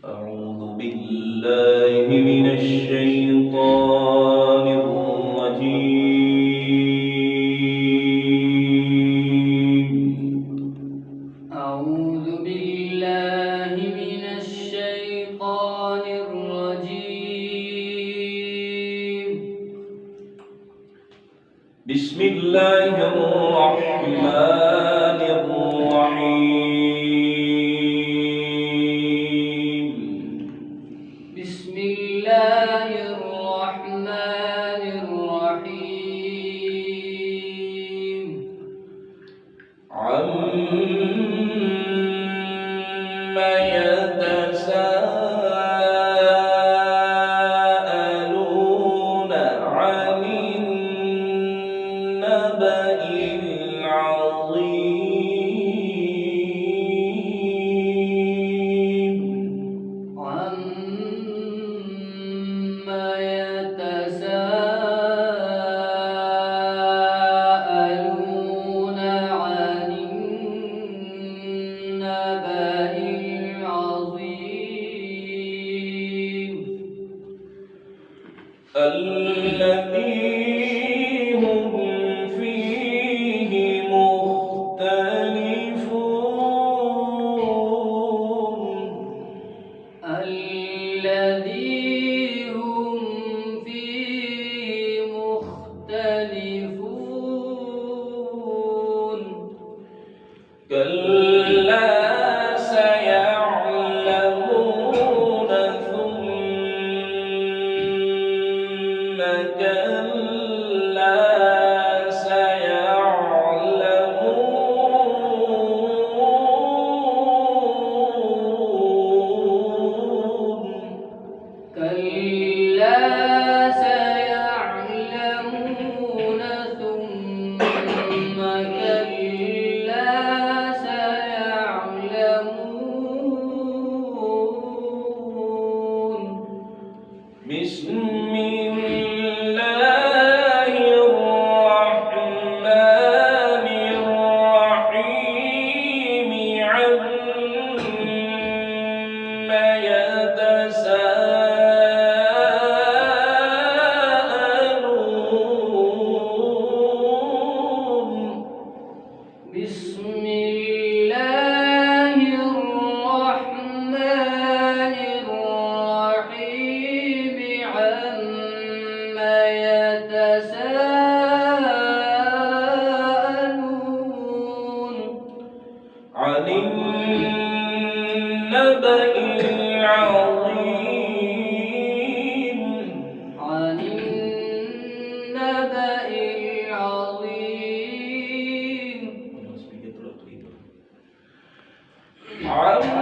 أعوذ بالله من الشيطان الرجيم. أعوذ بالله من الشيطان الرجيم. بسم الله الرحمن الرحيم. بسم الله الرحمن الرحيم. عما يتساءلون عن النبأ العظيم. عما يتساءلون عن النبأ العظيم. الذي هم فيه مختلفون. الذي هم فيه مختلفون. كلا سيعلمون ثم كلا سيعلمون. كلا سيعلمون ثم كلا سيعلمون. بسم الله الرحمن الرحيم. عما يتساءلون. بسم الله الرحمن الرحيم. عما يتساءلون. عن النبأ العظيم. عن النبأ العظيم. عما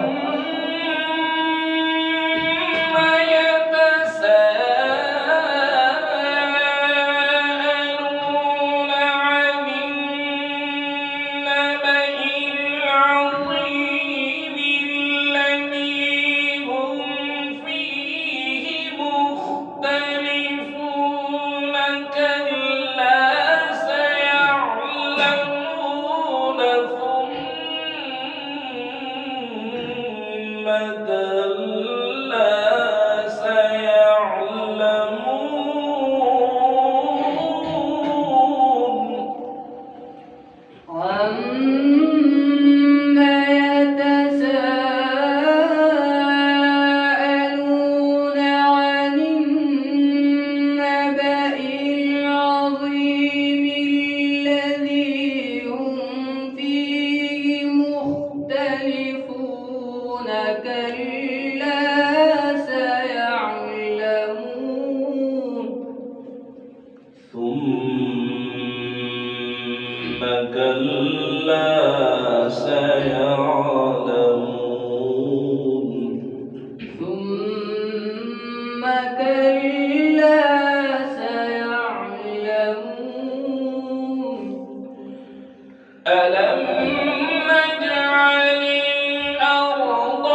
يتساءلون عن النبأ العظيم الذي هم فيه مختلفون. كلا سيعلمون ثم كلا سيعلمون. عما يتساءلون عن النبأ العظيم الذي هم فيه مختلفون. كلا سيعلمون. ثم كلا سيعلمون. ثم كلا سيعلمون. ألم نجعل الأرض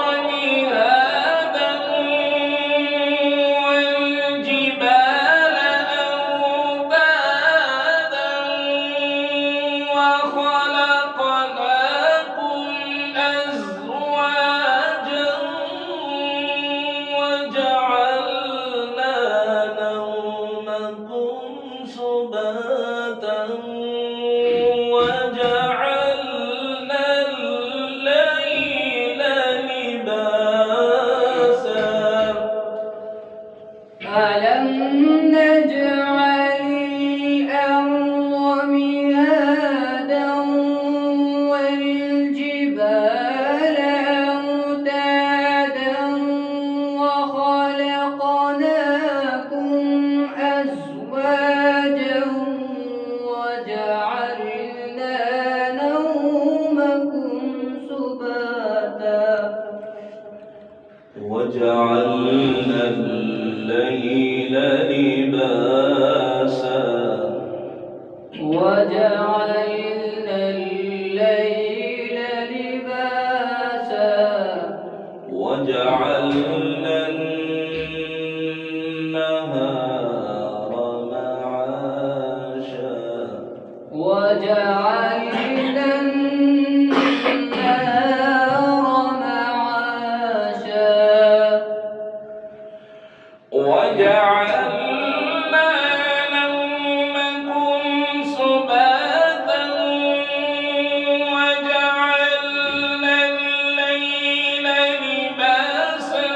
وجعلنا الليل لباسا وجعلنا الليل لباسا وجعلنا النهار معاشا وجعلنا النهار معاشا وجعلنا نومكم سباتا وجعلنا الليل لباسا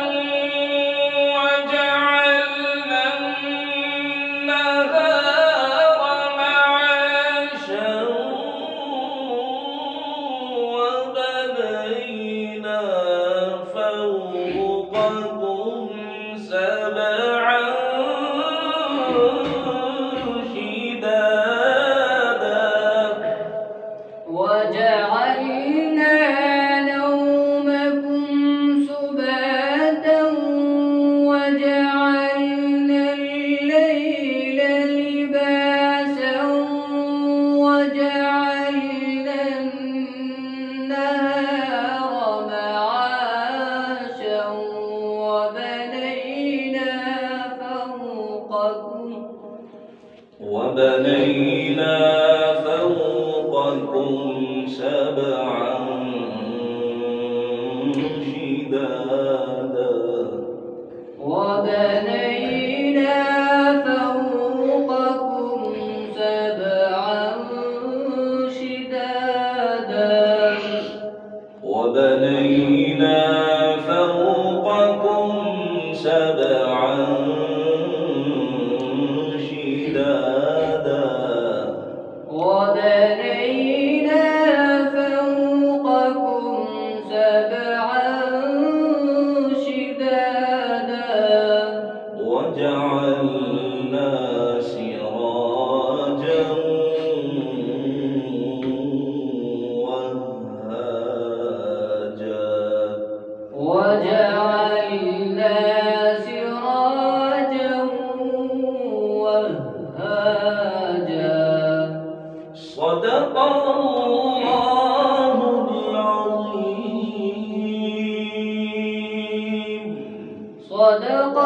وجعلنا النهار معاشا وبنينا فوقكم سبعا شدادا وجعلنا نومكم سباتا وجعلنا الليل لباسا وجعلنا النهار معاشا وبنينا فوقكم سبعا شدادا وبنينا فوقكم سبعا شدادا وبنينا فوقكم سبعا شدادا وبنينا فوقكم سبعا شدادا وجعلنا سراجا وهاجا وجعلنا سراجا وهاجا صدق الله العظيم صدق